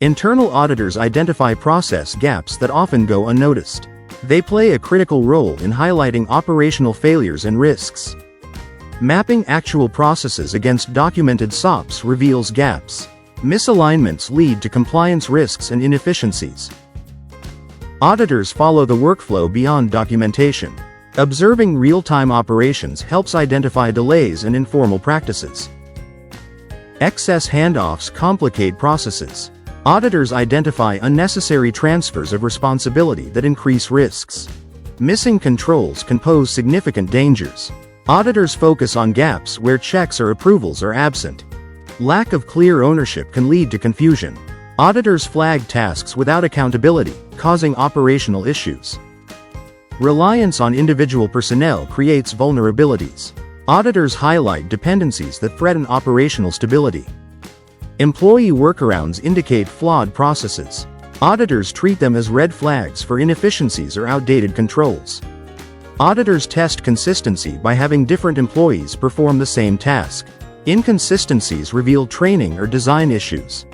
Internal auditors identify process gaps that often go unnoticed. They play a critical role in highlighting operational failures and risks. Mapping actual processes against documented SOPs reveals gaps. Misalignments lead to compliance risks and inefficiencies. Auditors follow the workflow beyond documentation. Observing real-time operations helps identify delays and informal practices. Excess handoffs complicate processes. Auditors identify unnecessary transfers of responsibility that increase risks. Missing controls can pose significant dangers. Auditors focus on gaps where checks or approvals are absent. Lack of clear ownership can lead to confusion. Auditors flag tasks without accountability, causing operational issues. Reliance on individual personnel creates vulnerabilities. Auditors highlight dependencies that threaten operational stability. Employee workarounds indicate flawed processes. Auditors treat them as red flags for inefficiencies or outdated controls. Auditors test consistency by having different employees perform the same task. Inconsistencies reveal training or design issues.